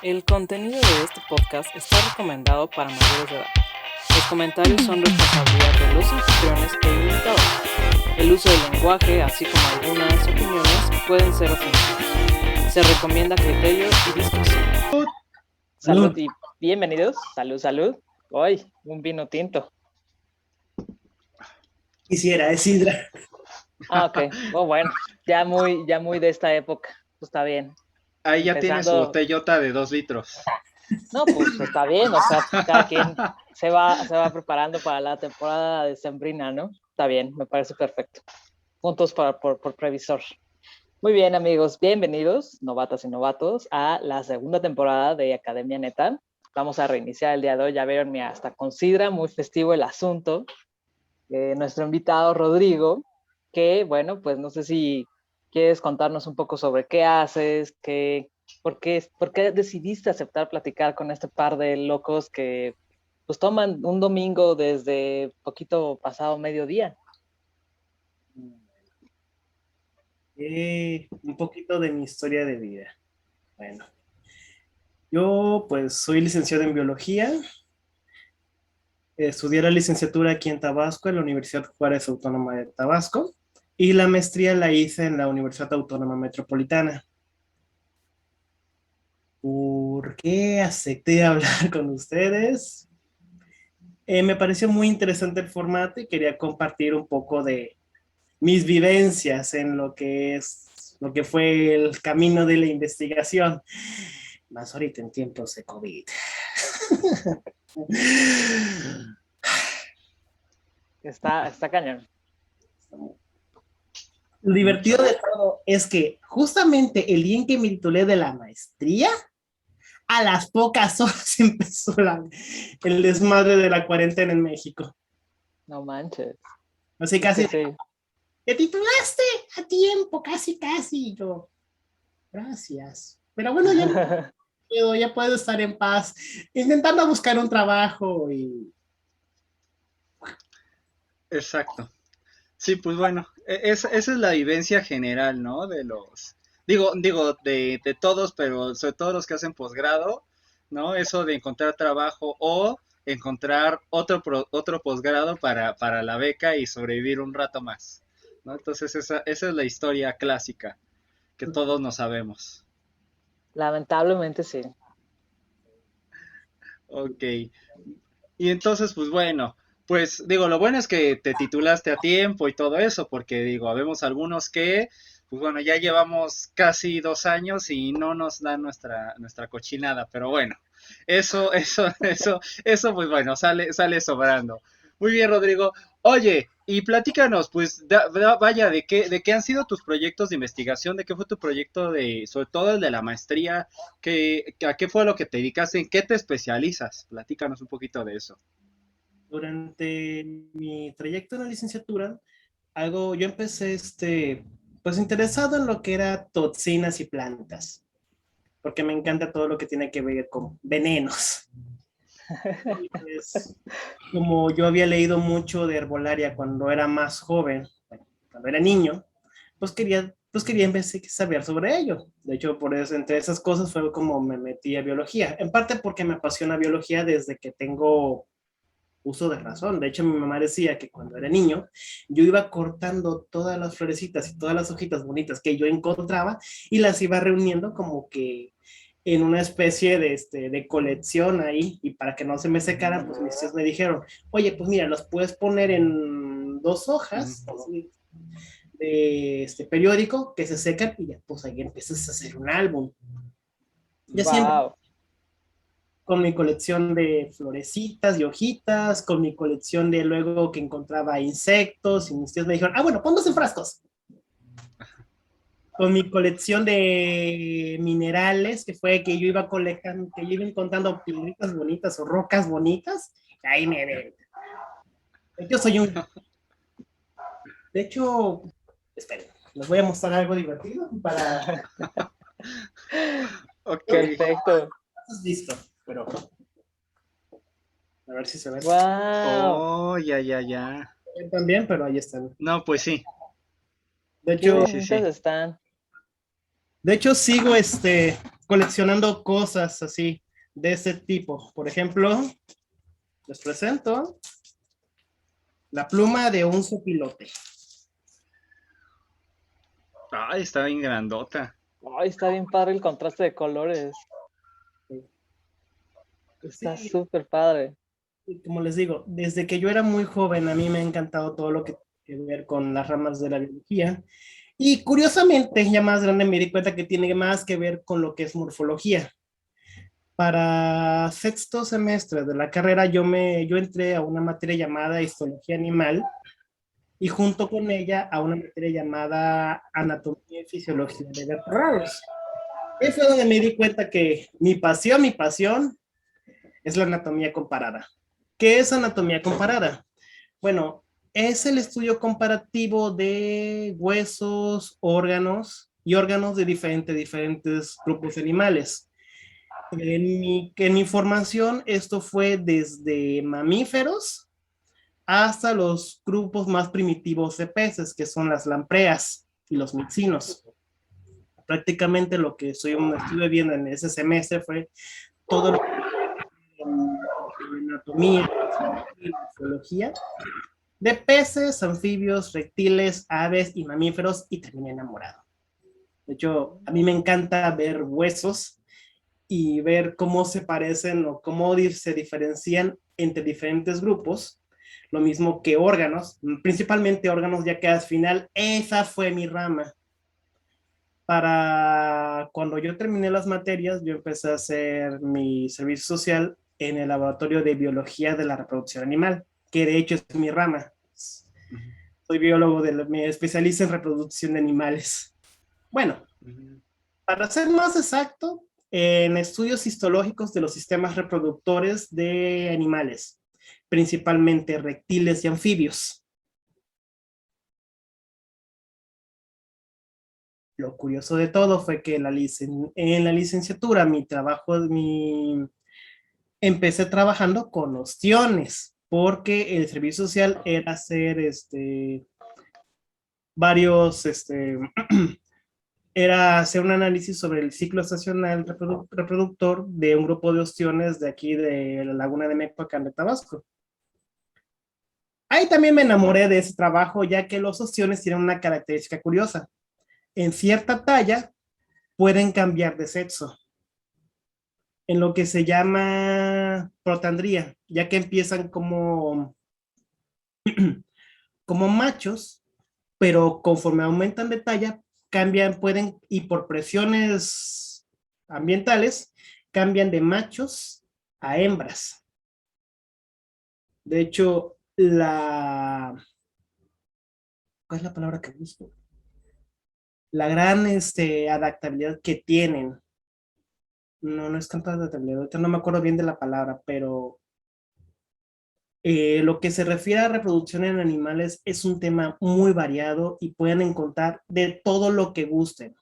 El contenido de este podcast está recomendado para mayores de edad. Los comentarios son responsabilidad de los anfitriones e invitados. El uso del lenguaje, así como algunas opiniones, pueden ser ofensivos. Se recomienda criterio y discreción. Salud y bienvenidos. Salud, salud. Hoy, un vino tinto. Quisiera, es sidra. Ok. Oh, bueno. Ya muy de esta época. Pues está bien. Ahí ya tiene su Empezando- botellota de 2 litros. No, pues está bien. O sea, cada quien se va preparando para la temporada decembrina, ¿no? Está bien, me parece perfecto. Puntos por previsor. Muy bien, amigos. Bienvenidos, novatas y novatos, a la segunda temporada de Academia Neta. Vamos a reiniciar el día de hoy. Ya vieron, mira, hasta con sidra, muy festivo el asunto. Nuestro invitado Rodrigo, que bueno, pues no sé si quieres contarnos un poco sobre qué haces, por qué decidiste aceptar platicar con este par de locos que pues toman un domingo desde poquito pasado mediodía. Un poquito de mi historia de vida. Bueno, yo pues soy licenciado en biología. Estudié la licenciatura aquí en Tabasco, en la Universidad Juárez Autónoma de Tabasco, y la maestría la hice en la Universidad Autónoma Metropolitana. ¿Por qué acepté hablar con ustedes? Me pareció muy interesante el formato y quería compartir un poco de mis vivencias en lo que fue el camino de la investigación, más ahorita en tiempos de COVID. Está cañón. Lo divertido de todo es que justamente el día en que me titulé de la maestría, a las pocas horas empezó el desmadre de la cuarentena en México. No manches. Así casi, Sí. te titulaste a tiempo, casi, casi. Yo, gracias. Pero bueno, ya puedo estar en paz, intentando buscar un trabajo y... Exacto. Sí, pues bueno, esa es la vivencia general, ¿no? De los, de todos, pero sobre todo los que hacen posgrado, ¿no? Eso de encontrar trabajo o encontrar otro posgrado para la beca y sobrevivir un rato más, ¿no? Entonces esa es la historia clásica que todos nos sabemos. Lamentablemente sí. Ok. Y entonces, pues bueno, pues digo, lo bueno es que te titulaste a tiempo y todo eso, porque digo, habemos algunos que, pues bueno, ya llevamos casi 2 años y no nos dan nuestra cochinada, pero bueno, eso, pues bueno, sale sobrando. Muy bien, Rodrigo. Oye, y platícanos, pues, vaya, ¿de qué han sido tus proyectos de investigación? ¿De qué fue tu proyecto sobre todo el de la maestría? ¿A qué fue lo que te dedicaste? ¿En qué te especializas? Platícanos un poquito de eso. Durante mi trayecto en la licenciatura, yo empecé, pues interesado en lo que era toxinas y plantas, porque me encanta todo lo que tiene que ver con venenos. Y pues, como yo había leído mucho de herbolaria cuando era más joven, bueno, cuando era niño, pues quería saber sobre ello. De hecho, por eso, entre esas cosas fue como me metí a biología. En parte porque me apasiona biología desde que tengo uso de razón. De hecho, mi mamá decía que cuando era niño, yo iba cortando todas las florecitas y todas las hojitas bonitas que yo encontraba y las iba reuniendo como que en una especie de colección ahí, y para que no se me secaran, pues mis tíos me dijeron, oye, pues mira, los puedes poner en 2 hojas así, de periódico que se secan y ya pues ahí empiezas a hacer un álbum. Yo siempre Wow. con mi colección de florecitas y hojitas, con mi colección de luego que encontraba insectos, y mis tíos me dijeron, bueno, ponlos en frascos. Con mi colección de minerales, que fue que yo iba colectando, que yo iba encontrando piedritas bonitas o rocas bonitas, ahí me ven. Yo soy un... De hecho, esperen, les voy a mostrar algo divertido para... Ok. Perfecto. Listo, pero... A ver si se ve. Wow. Oh, ya. También, pero ahí están. No, pues sí. De Qué hecho, Sí. bonitas están. De hecho, sigo coleccionando cosas así, de ese tipo. Por ejemplo, les presento la pluma de un sopilote. Ay, está bien grandota. Ay, está bien padre el contraste de colores. Está Sí, súper padre. y como les digo, desde que yo era muy joven, a mí me ha encantado todo lo que tiene que ver con las ramas de la biología. Y curiosamente, ya más grande me di cuenta que tiene más que ver con lo que es morfología. Para sexto semestre de la carrera, yo entré a una materia llamada histología animal y junto con ella a una materia llamada anatomía y fisiología de vertebrados. Y fue donde me di cuenta que mi pasión es la anatomía comparada. ¿Qué es anatomía comparada? Bueno, es el estudio comparativo de huesos, órganos y órganos de diferentes grupos animales. En mi formación, esto fue desde mamíferos hasta los grupos más primitivos de peces, que son las lampreas y los mixinos. Prácticamente lo que estuve viendo en ese semestre fue todo lo que en anatomía y fisiología de peces, anfibios, reptiles, aves y mamíferos, y terminé enamorado. De hecho, a mí me encanta ver huesos y ver cómo se parecen o cómo se diferencian entre diferentes grupos, lo mismo que órganos, principalmente órganos, ya que al final esa fue mi rama. Para cuando yo terminé las materias, yo empecé a hacer mi servicio social en el laboratorio de biología de la reproducción animal, que de hecho es mi rama. Soy biólogo, me especializo en reproducción de animales. Bueno, para ser más exacto, en estudios histológicos de los sistemas reproductores de animales, principalmente reptiles y anfibios. Lo curioso de todo fue que en la licenciatura, empecé trabajando con ostiones, porque el servicio social era hacer varios, era hacer un análisis sobre el ciclo estacional reproductor de un grupo de ostiones de aquí de la laguna de Mecoacán de Tabasco. Ahí también me enamoré de ese trabajo, ya que los ostiones tienen una característica curiosa. En cierta talla pueden cambiar de sexo, en lo que se llama protandría, ya que empiezan como, como machos, pero conforme aumentan de talla, cambian, pueden, y por presiones ambientales, cambian de machos a hembras. De hecho, ¿cuál es la palabra que busco? La gran adaptabilidad que tienen. No es tanta adaptabilidad, ahorita no me acuerdo bien de la palabra, pero lo que se refiere a reproducción en animales es un tema muy variado y pueden encontrar de todo lo que gusten.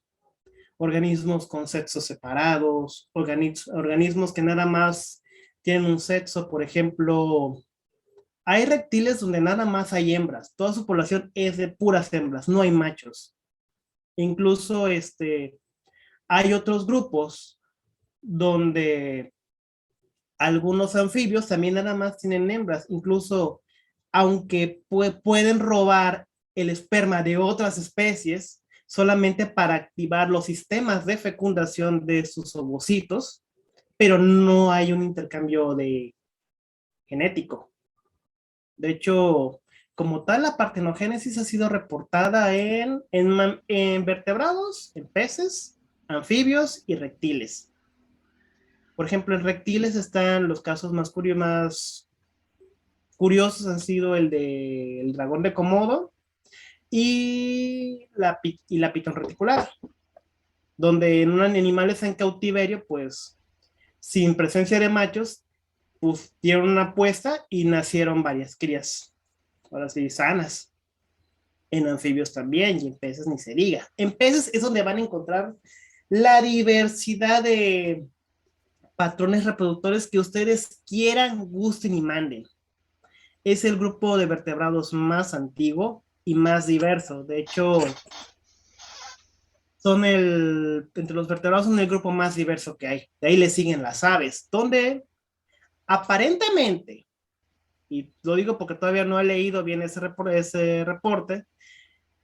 Organismos con sexos separados, organismos que nada más tienen un sexo, por ejemplo, hay reptiles donde nada más hay hembras, toda su población es de puras hembras, no hay machos. Incluso hay otros grupos donde algunos anfibios también nada más tienen hembras, incluso aunque pueden robar el esperma de otras especies solamente para activar los sistemas de fecundación de sus ovocitos, pero no hay un intercambio genético. De hecho, como tal, la partenogénesis ha sido reportada en vertebrados, en peces, anfibios y reptiles. Por ejemplo, en reptiles están los casos más curiosos han sido el del dragón de Komodo y la pitón reticular, donde en animales en cautiverio, pues, sin presencia de machos, pues, dieron una puesta y nacieron varias crías, ahora sí, sanas. En anfibios también, y en peces ni se diga. En peces es donde van a encontrar la diversidad de patrones reproductores que ustedes quieran, gusten y manden. Es el grupo de vertebrados más antiguo y más diverso. De hecho, entre los vertebrados son el grupo más diverso que hay. De ahí le siguen las aves, donde aparentemente, y lo digo porque todavía no he leído bien ese reporte,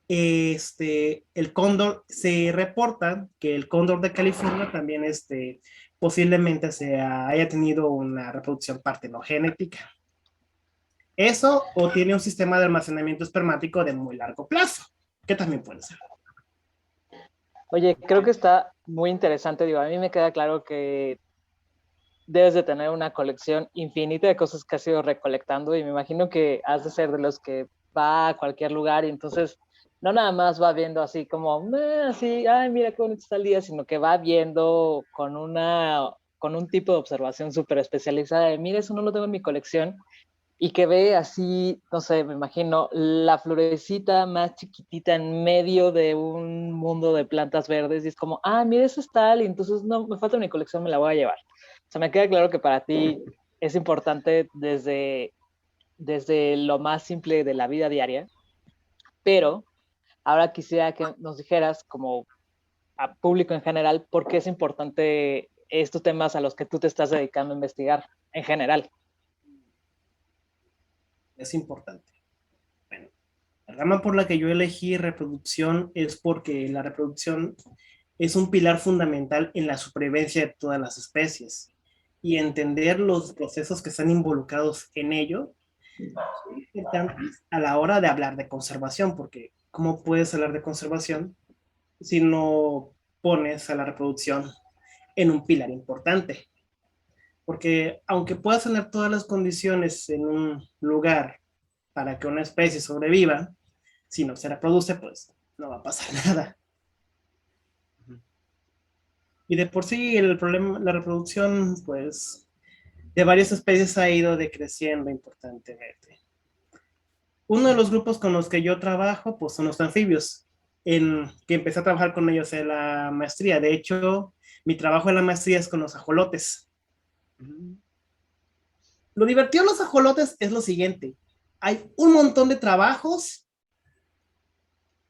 el cóndor, se reporta que el cóndor de California también posiblemente haya tenido una reproducción partenogenética. Eso o tiene un sistema de almacenamiento espermático de muy largo plazo, que también puede ser. Oye, creo que está muy interesante. Digo, a mí me queda claro que debes de tener una colección infinita de cosas que has ido recolectando y me imagino que has de ser de los que va a cualquier lugar y entonces no nada más va viendo así como, así, ay, mira qué bonito está el día, sino que va viendo con un tipo de observación súper especializada de, mira, eso no lo tengo en mi colección y que ve así, no sé, me imagino, la florecita más chiquitita en medio de un mundo de plantas verdes y es como, ah, mira, eso es tal, y entonces no, me falta mi colección, me la voy a llevar. O sea, me queda claro que para ti es importante desde lo más simple de la vida diaria, pero ahora quisiera que nos dijeras, como a público en general, por qué es importante estos temas a los que tú te estás dedicando a investigar en general. Es importante. Bueno, la rama por la que yo elegí reproducción es porque la reproducción es un pilar fundamental en la supervivencia de todas las especies y entender los procesos que están involucrados en ello son importantes a la hora de hablar de conservación, porque ¿cómo puedes hablar de conservación si no pones a la reproducción en un pilar importante? Porque aunque puedas tener todas las condiciones en un lugar para que una especie sobreviva, si no se reproduce, pues no va a pasar nada. Y de por sí el problema, la reproducción, pues, de varias especies ha ido decreciendo importantemente. Uno de los grupos con los que yo trabajo, pues, son los anfibios, que empecé a trabajar con ellos en la maestría. De hecho, mi trabajo en la maestría es con los ajolotes. Lo divertido de los ajolotes es lo siguiente. Hay un montón de trabajos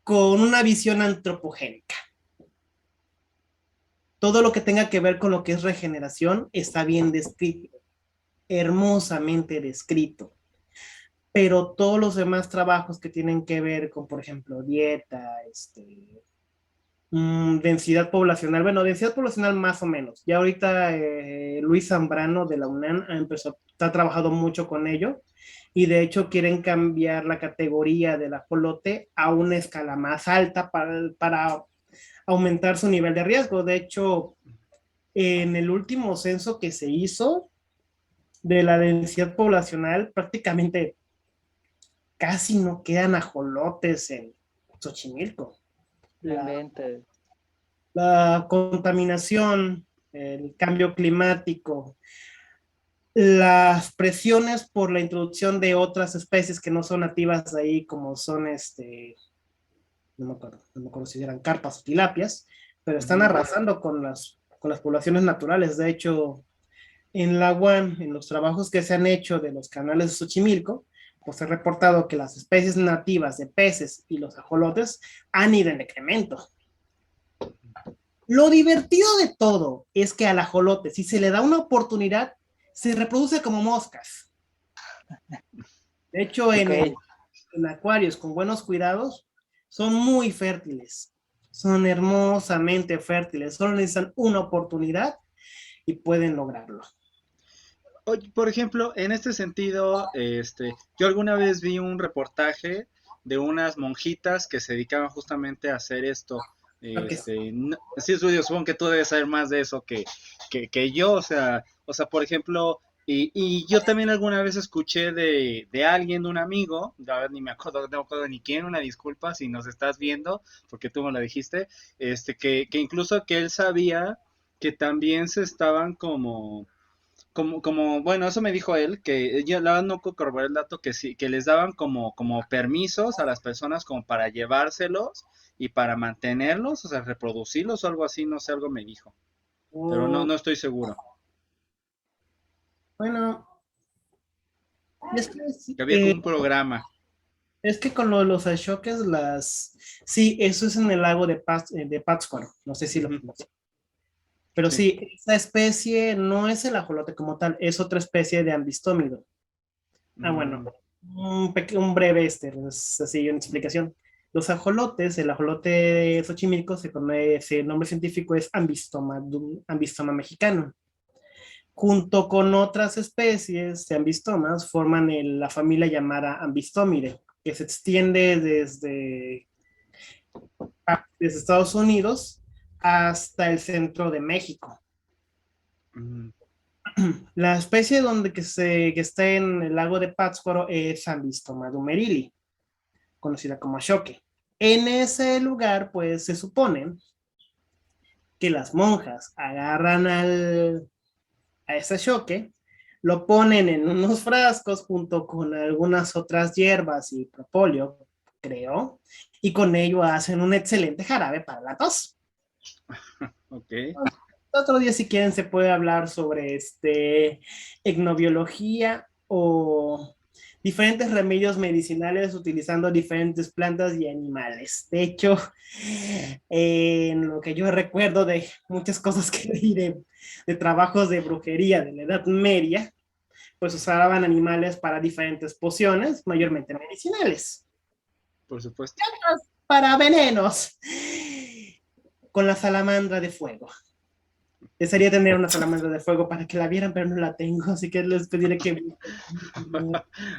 con una visión antropogénica. Todo lo que tenga que ver con lo que es regeneración está bien descrito, hermosamente descrito. Pero todos los demás trabajos que tienen que ver con, por ejemplo, dieta, densidad poblacional, bueno, densidad poblacional más o menos. Ya ahorita Luis Zambrano de la UNAM está trabajando mucho con ello y de hecho quieren cambiar la categoría del ajolote a una escala más alta para aumentar su nivel de riesgo. De hecho, en el último censo que se hizo de la densidad poblacional, prácticamente casi no quedan ajolotes en Xochimilco. La contaminación, el cambio climático, las presiones por la introducción de otras especies que no son nativas de ahí, como son no me acuerdo si eran carpas o tilapias, pero están arrasando con las poblaciones naturales. De hecho, en la UAM, en los trabajos que se han hecho de los canales de Xochimilco, pues he reportado que las especies nativas de peces y los ajolotes han ido en decremento. Lo divertido de todo es que al ajolote, si se le da una oportunidad, se reproduce como moscas. De hecho, en acuarios con buenos cuidados, son muy fértiles. Son hermosamente fértiles. Solo necesitan una oportunidad y pueden lograrlo. Oye, por ejemplo, en este sentido, yo alguna vez vi un reportaje de unas monjitas que se dedicaban justamente a hacer esto. Sí, yo supongo que tú debes saber más de eso que yo, o sea, por ejemplo, y yo también alguna vez escuché de alguien, de un amigo, a ver, ni me acuerdo, no me acuerdo ni quién, una disculpa si nos estás viendo, porque tú me lo dijiste, que incluso que él sabía que también se estaban bueno, eso me dijo él, que yo la verdad no corroboré el dato, que sí, que les daban como permisos a las personas como para llevárselos y para mantenerlos, o sea, reproducirlos o algo así, no sé, algo me dijo, pero no estoy seguro. Bueno, Que había como un programa. Es que con lo de los ashoques, sí, eso es en el lago de Pátzcuaro, no sé si lo Ujú. conoces. Pero Sí. sí, esa especie no es el ajolote como tal, es otra especie de ambistómido. Bueno, Mm, un breve, es así, una explicación. Los ajolotes, el ajolote xochimilco se conoce, el nombre científico es Ambistoma mexicano. Junto con otras especies de ambistomas, forman la familia llamada Ambistomide, que se extiende desde Estados Unidos hasta el centro de México. mm, La especie que está en el lago de Pátzcuaro es Ambistoma dumerili, conocida como ashoque. En ese lugar, pues se supone que las monjas agarran a ese ashoque, lo ponen en unos frascos junto con algunas otras hierbas y propóleo, creo, y con ello hacen un excelente jarabe para la tos. ok. Otro día, si quieren, se puede hablar sobre etnobiología o diferentes remedios medicinales utilizando diferentes plantas y animales. De hecho, en lo que yo recuerdo de muchas cosas que leí de trabajos de brujería de la Edad Media, pues usaban animales para diferentes pociones, mayormente medicinales, Por supuesto. para venenos, con la salamandra de fuego. Desearía tener una salamandra de fuego para que la vieran, pero no la tengo, así que les pediré que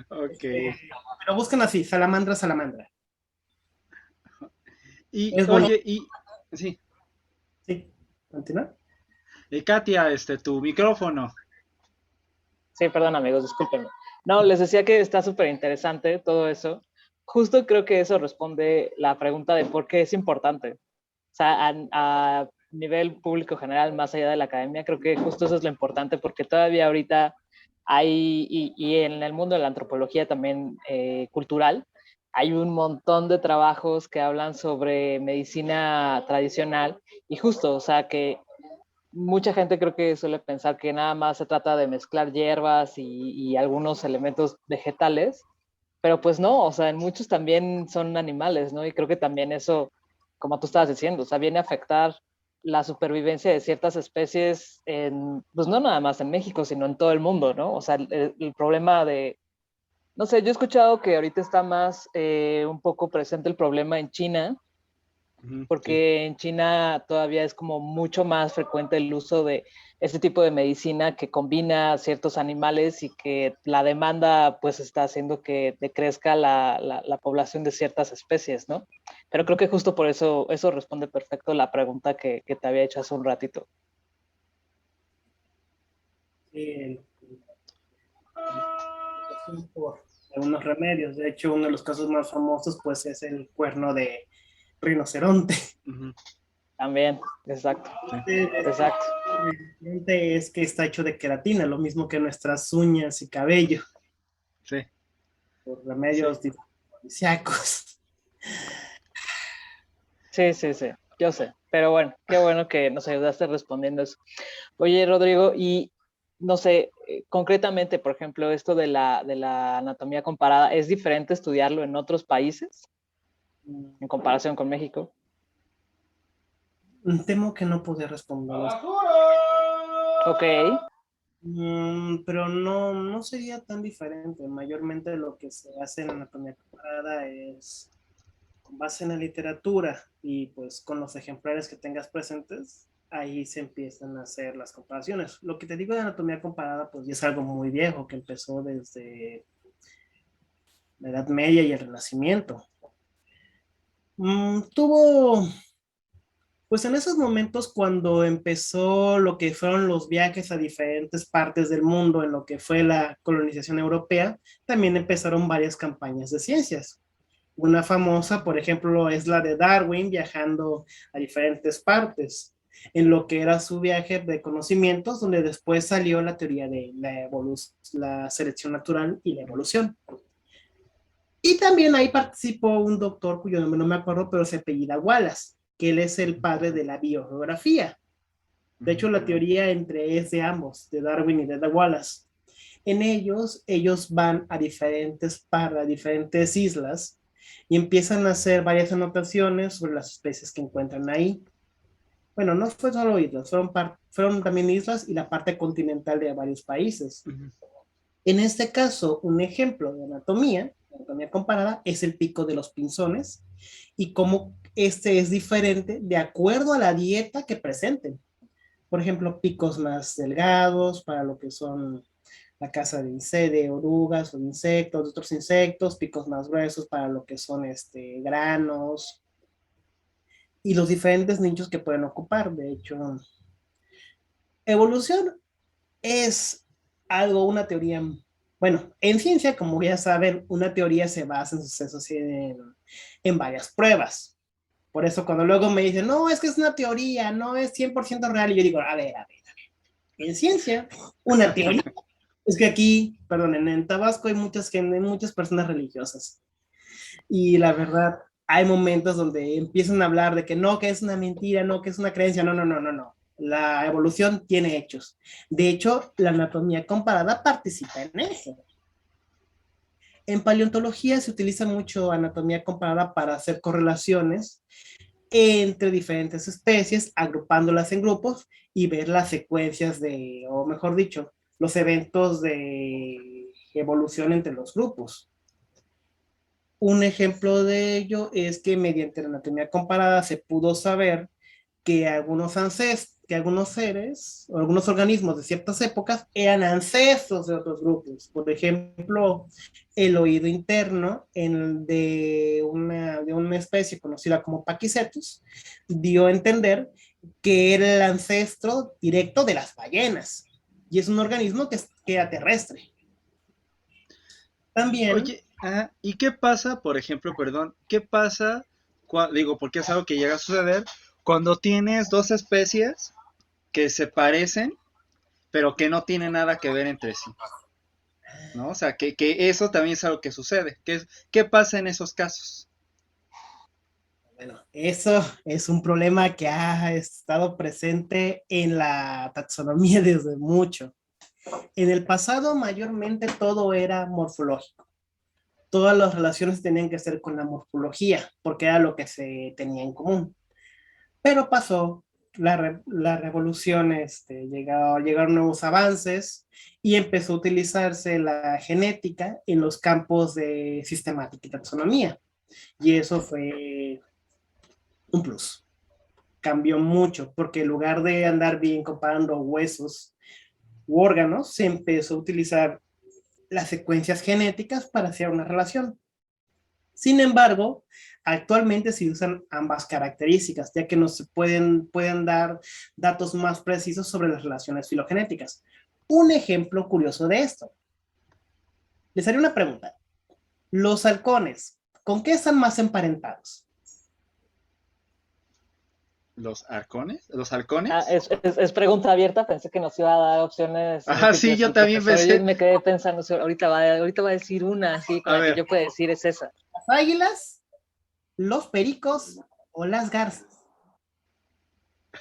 Ok. pero busquen así, salamandra, salamandra. Y Es bonito, oye, y sí, sí. ¿Continúa? Katia, tu micrófono. Sí, perdón amigos, discúlpenme. No, les decía que está súper interesante todo eso. Justo creo que eso responde la pregunta de por qué es importante. O sea, a nivel público general, más allá de la academia, creo que justo eso es lo importante porque todavía ahorita hay, y en el mundo de la antropología también cultural, hay un montón de trabajos que hablan sobre medicina tradicional y justo, o sea, que mucha gente creo que suele pensar que nada más se trata de mezclar hierbas y algunos elementos vegetales, pero pues no, o sea, en muchos también son animales, ¿no? Y creo que también eso, como tú estabas diciendo, o sea, viene a afectar la supervivencia de ciertas especies, pues no nada más en México, sino en todo el mundo, ¿no? O sea, el problema de, no sé, yo he escuchado que ahorita está más un poco presente el problema en China, Ujú, sí. porque en China todavía es como mucho más frecuente el uso de este tipo de medicina que combina ciertos animales y que la demanda pues está haciendo que decrezca la población de ciertas especies, ¿no? Pero creo que justo por eso responde perfecto la pregunta que te había hecho hace un ratito. Sí, por algunos remedios. De hecho, uno de los casos más famosos, pues, es el cuerno de rinoceronte. Ujú, También, exacto, sí, exacto. Es que está hecho de queratina, lo mismo que nuestras uñas y cabello, sí, por sí. remedios difísicos. Sí, sí, sí, yo sé. Pero bueno, qué bueno que nos ayudaste respondiendo eso. Oye, Rodrigo, y no sé, concretamente, por ejemplo, esto de la anatomía comparada, ¿es diferente estudiarlo en otros países en comparación con México? Temo que no pude responder. Ok, Pero no sería tan diferente. Mayormente lo que se hace en anatomía comparada es con base en la literatura y pues con los ejemplares que tengas presentes, ahí se empiezan a hacer las comparaciones. Lo que te digo de anatomía comparada, pues ya es algo muy viejo que empezó desde la Edad Media y el Renacimiento. Tuvo, pues en esos momentos cuando empezó lo que fueron los viajes a diferentes partes del mundo en lo que fue la colonización europea, también empezaron varias campañas de ciencias. Una famosa, por ejemplo, es la de Darwin viajando a diferentes partes, en lo que era su viaje de conocimientos, donde después salió la teoría de la selección natural y la evolución. Y también ahí participó un doctor cuyo nombre no me acuerdo, pero se apellida Wallace, que él es el padre de la biogeografía. De hecho, Ujú, la teoría es de ambos, de Darwin y de Wallace. En ellos van a diferentes islas y empiezan a hacer varias anotaciones sobre las especies que encuentran ahí. Bueno, no fue solo islas, fueron también islas y la parte continental de varios países. Ujú. En este caso, un ejemplo de anatomía comparada, es el pico de los pinzones y cómo este es diferente de acuerdo a la dieta que presenten. Por ejemplo, picos más delgados para lo que son la caza de orugas o de insectos, de otros insectos, picos más gruesos para lo que son granos y los diferentes nichos que pueden ocupar. De hecho, evolución es algo, una teoría, bueno, en ciencia, como ya saben, una teoría se basa en sucesos en varias pruebas. Por eso cuando luego me dicen, no, es que es una teoría, no es 100% real, y yo digo, a ver. En ciencia, una teoría. Es que aquí, perdón, en Tabasco hay muchas personas religiosas. Y la verdad, hay momentos donde empiezan a hablar de que no, que es una mentira, no, que es una creencia. No. La evolución tiene hechos. De hecho, la anatomía comparada participa en eso. En paleontología se utiliza mucho anatomía comparada para hacer correlaciones entre diferentes especies, agrupándolas en grupos y ver las secuencias o mejor dicho, los eventos de evolución entre los grupos. Un ejemplo de ello es que mediante la anatomía comparada se pudo saber que algunos seres o algunos organismos de ciertas épocas eran ancestros de otros grupos. Por ejemplo, el oído interno de una especie conocida como Pakicetus dio a entender que era el ancestro directo de las ballenas y es un organismo que era terrestre. También. Oye, ¿y qué pasa, por ejemplo, perdón, qué pasa, porque es algo que llega a suceder cuando tienes dos especies que se parecen, pero que no tienen nada que ver entre sí? ¿No? O sea, que eso también es algo que sucede. ¿Qué pasa en esos casos? Bueno, eso es un problema que ha estado presente en la taxonomía desde mucho. En el pasado, mayormente todo era morfológico. Todas las relaciones tenían que ser con la morfología, porque era lo que se tenía en común. Pero pasó la revolución, llegaron nuevos avances y empezó a utilizarse la genética en los campos de sistemática y taxonomía. Y eso fue un plus. Cambió mucho, porque en lugar de andar bien comparando huesos u órganos, se empezó a utilizar las secuencias genéticas para hacer una relación. Sin embargo, actualmente se usan ambas características, ya que nos pueden dar datos más precisos sobre las relaciones filogenéticas. Un ejemplo curioso de esto. Les haré una pregunta. Los halcones, ¿con qué están más emparentados? ¿Los halcones? ¿Los halcones? Es pregunta abierta, pensé que nos iba a dar opciones. Sí, yo también pensé. Yo me quedé pensando, ahorita va a decir una, así, con la que yo puedo decir es esa. ¿Las águilas, los pericos o las garzas?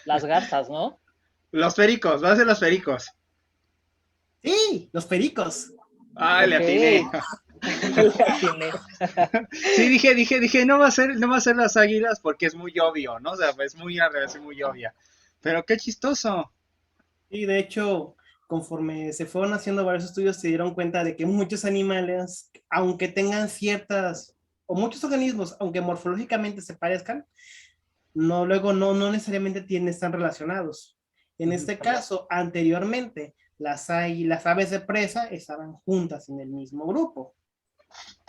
Las garzas, ¿no? Los pericos, va a ser los pericos. Sí, los pericos. Le atiné. Sí, dije, no va a ser las águilas porque es muy obvio, ¿no? O sea, es una relación muy obvia. Pero qué chistoso. Y de hecho, conforme se fueron haciendo varios estudios, se dieron cuenta de que muchos animales, aunque tengan o muchos organismos, aunque morfológicamente se parezcan, luego no necesariamente están relacionados. En este caso, anteriormente, las aves de presa estaban juntas en el mismo grupo.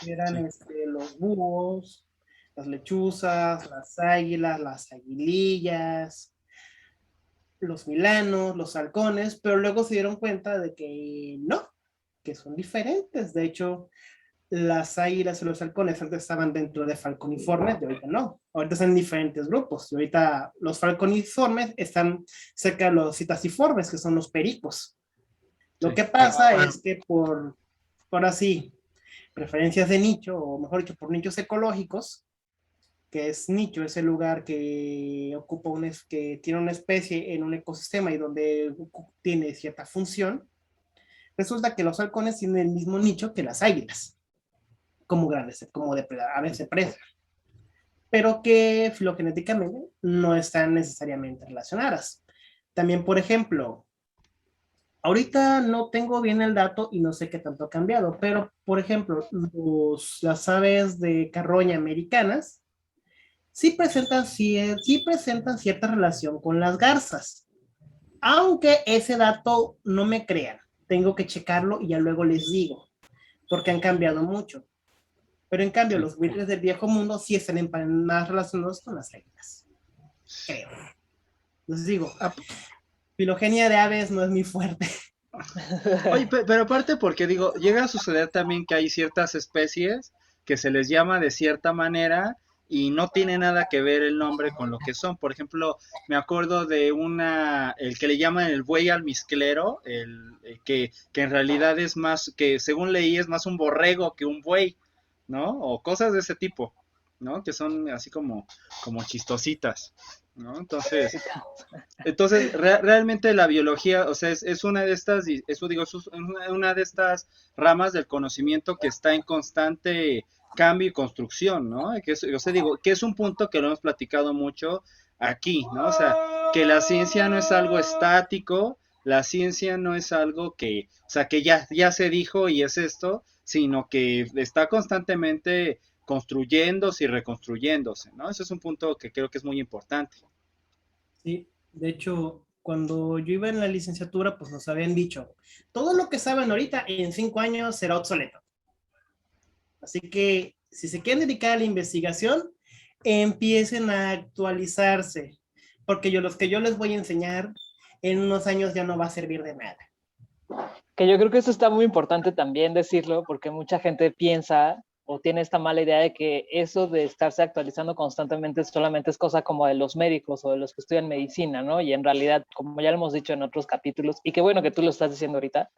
Eran los búhos, las lechuzas, las águilas, las aguilillas, los milanos, los halcones, pero luego se dieron cuenta de que no, que son diferentes. De hecho, las águilas y los halcones antes estaban dentro de falconiformes, y ahorita no. Ahorita están en diferentes grupos. Y ahorita los falconiformes están cerca de los citasiformes, que son los pericos. Lo que pasa es que por así, preferencias de nicho, o mejor dicho, por nichos ecológicos, que es nicho, es el lugar que ocupa que tiene una especie en un ecosistema y donde tiene cierta función, resulta que los halcones tienen el mismo nicho que las águilas. como grandes, como aves de presa, pero que filogenéticamente no están necesariamente relacionadas. También, por ejemplo, ahorita no tengo bien el dato y no sé qué tanto ha cambiado, pero, por ejemplo, las aves de carroña americanas sí presentan cierta relación con las garzas, aunque ese dato no me crean. Tengo que checarlo y ya luego les digo, porque han cambiado mucho. Pero en cambio, Sí. los buitres del viejo mundo sí están más relacionados con las águilas, creo. Les digo, Ah, filogenia de aves no es mi fuerte. Oye, pero aparte porque digo, llega a suceder también que hay ciertas especies que se les llama de cierta manera y no tiene nada que ver el nombre con lo que son. Por ejemplo, me acuerdo de el que le llaman el buey almizclero, que en realidad es más, que según leí es más un borrego que un buey, ¿no? O cosas de ese tipo, ¿no? Que son así como chistositas, ¿no? Entonces, realmente la biología, o sea, es una de estas, eso digo, es una de estas ramas del conocimiento que está en constante cambio y construcción, ¿no? O sea, digo, que es un punto que lo hemos platicado mucho aquí, ¿no? O sea, que la ciencia no es algo estático, la ciencia no es algo o sea, que ya se dijo y es esto, sino que está constantemente construyéndose y reconstruyéndose, ¿no? Ese es un punto que creo que es muy importante. Sí, de hecho, cuando yo iba en la licenciatura, pues nos habían dicho, todo lo que saben ahorita en 5 años será obsoleto. Así que si se quieren dedicar a la investigación, empiecen a actualizarse, porque los que yo les voy a enseñar en unos años ya no va a servir de nada. Que yo creo que eso está muy importante también decirlo, porque mucha gente piensa o tiene esta mala idea de que eso de estarse actualizando constantemente solamente es cosa como de los médicos o de los que estudian medicina, ¿no? Y en realidad, como ya lo hemos dicho en otros capítulos, y qué bueno que tú lo estás diciendo ahorita,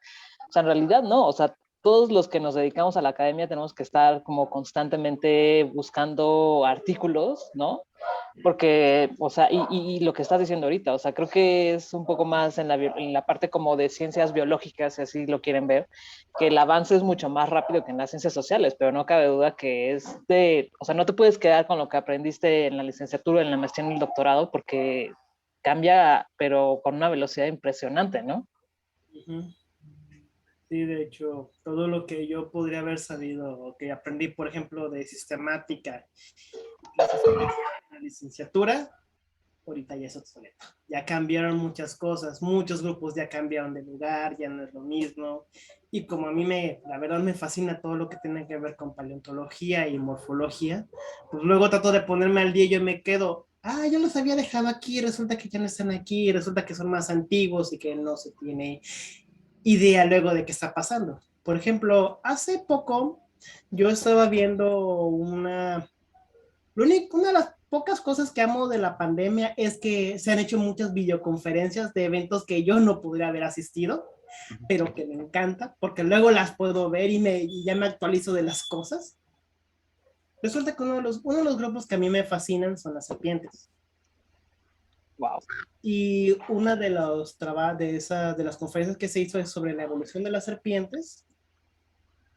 o sea, en realidad no, o sea, todos los que nos dedicamos a la academia tenemos que estar como constantemente buscando artículos, ¿no? Porque, o sea, y lo que estás diciendo ahorita, o sea, creo que es un poco más en la parte como de ciencias biológicas, si así lo quieren ver, que el avance es mucho más rápido que en las ciencias sociales, pero no cabe duda que o sea, no te puedes quedar con lo que aprendiste en la licenciatura, en la maestría, en el doctorado, porque cambia, pero con una velocidad impresionante, ¿no? Uh-huh. Sí, de hecho, todo lo que yo podría haber sabido o que aprendí, por ejemplo, de sistemática en la licenciatura, ahorita ya es obsoleto. Ya cambiaron muchas cosas, muchos grupos ya cambiaron de lugar, ya no es lo mismo. Y como a mí la verdad me fascina todo lo que tiene que ver con paleontología y morfología, pues luego trato de ponerme al día y yo me quedo, yo los había dejado aquí, resulta que ya no están aquí, resulta que son más antiguos y que no se tiene idea luego de qué está pasando. Por ejemplo, hace poco yo estaba viendo una de las pocas cosas que amo de la pandemia es que se han hecho muchas videoconferencias de eventos que yo no podría haber asistido, pero que me encanta, porque luego las puedo ver y ya me actualizo de las cosas. Resulta que uno de los grupos que a mí me fascinan son las serpientes. Wow. Y una de las conferencias que se hizo es sobre la evolución de las serpientes.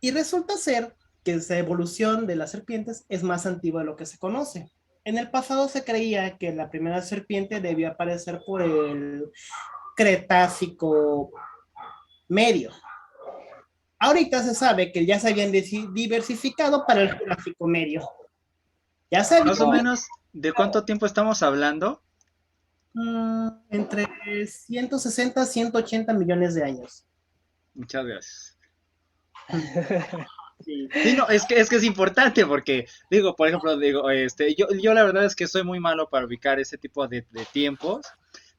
Y resulta ser que esa evolución de las serpientes es más antigua de lo que se conoce. En el pasado se creía que la primera serpiente debió aparecer por el Cretácico medio. Ahorita se sabe que ya se habían diversificado para el Jurásico medio. Ya se Más o menos, ¿de cuánto tiempo estamos hablando? Entre 160 y 180 millones de años. Muchas gracias. Sí. Sí, no, es que es importante porque, digo, por ejemplo, yo la verdad es que soy muy malo para ubicar ese tipo de tiempos,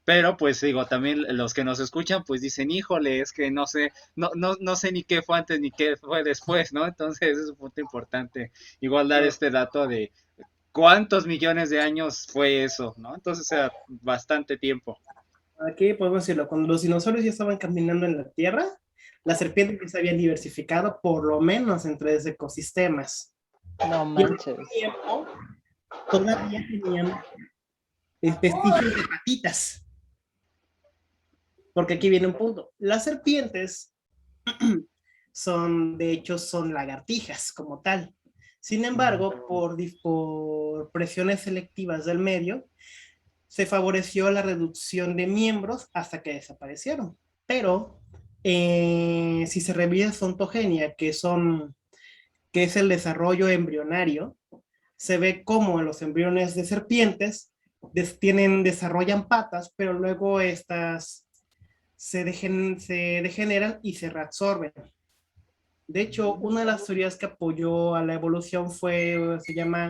pero pues digo, también los que nos escuchan pues dicen, híjole, es que no sé, no sé ni qué fue antes ni qué fue después, ¿no? Entonces es un punto importante, igual dar este dato de cuántos millones de años fue eso, ¿no? Entonces, o sea, bastante tiempo. Aquí podemos decirlo, cuando los dinosaurios ya estaban caminando en la Tierra, las serpientes ya se habían diversificado por lo menos en 3 ecosistemas. No manches. Y al tiempo, todavía tenían vestigios de patitas. Porque aquí viene un punto. Las serpientes de hecho, son lagartijas como tal. Sin embargo, por presiones selectivas del medio, se favoreció la reducción de miembros hasta que desaparecieron. Pero si se revisa ontogenia, que es el desarrollo embrionario, se ve cómo los embriones de serpientes desarrollan patas, pero luego estas se degeneran y se reabsorben. De hecho, una de las teorías que apoyó a la evolución se llama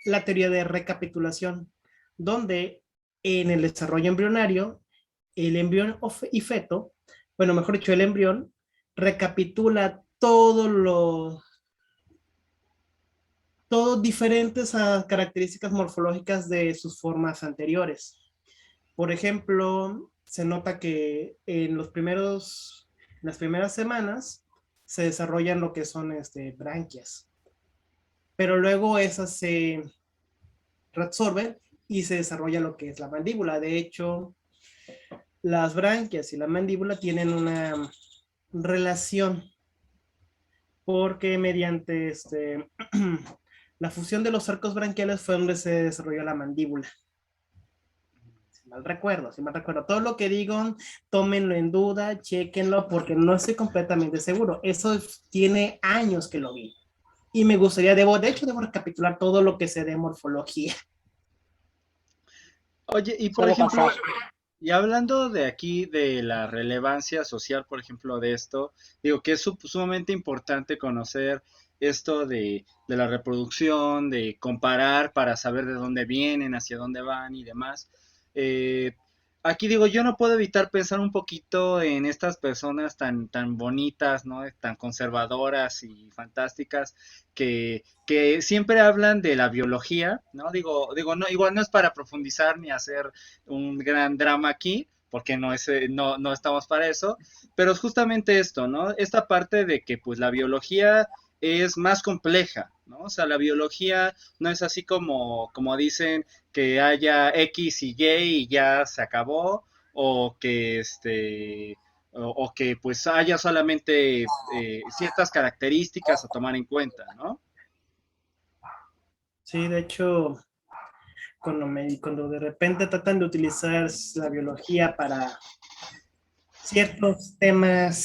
la teoría de recapitulación, donde en el desarrollo embrionario, el embrión y feto, bueno, mejor dicho, el embrión recapitula todos diferentes características morfológicas de sus formas anteriores. Por ejemplo, se nota que en las primeras semanas se desarrollan lo que son branquias, pero luego esas se reabsorben y se desarrolla lo que es la mandíbula. De hecho, las branquias y la mandíbula tienen una relación porque mediante la fusión de los arcos branquiales fue donde se desarrolló la mandíbula. Si mal recuerdo. Todo lo que digo, tómenlo en duda, chéquenlo, porque no estoy completamente seguro. Eso tiene años que lo vi. Y me gustaría, debo recapitular todo lo que sé de morfología. Oye, y por ejemplo, y hablando de aquí de la relevancia social, por ejemplo, de esto, digo que es sumamente importante conocer esto de la reproducción, de comparar para saber de dónde vienen, hacia dónde van y demás. Aquí digo, yo no puedo evitar pensar un poquito en estas personas tan bonitas, ¿no? Tan conservadoras y fantásticas que siempre hablan de la biología, ¿no? Digo, no, igual no es para profundizar ni hacer un gran drama aquí, porque no estamos para eso, pero es justamente esto, ¿no? Esta parte de que pues la biología es más compleja, ¿no? O sea, la biología no es así como dicen que haya X y Y ya se acabó, o que o que pues haya solamente ciertas características a tomar en cuenta, ¿no? Sí, de hecho, cuando de repente tratan de utilizar la biología para ciertos temas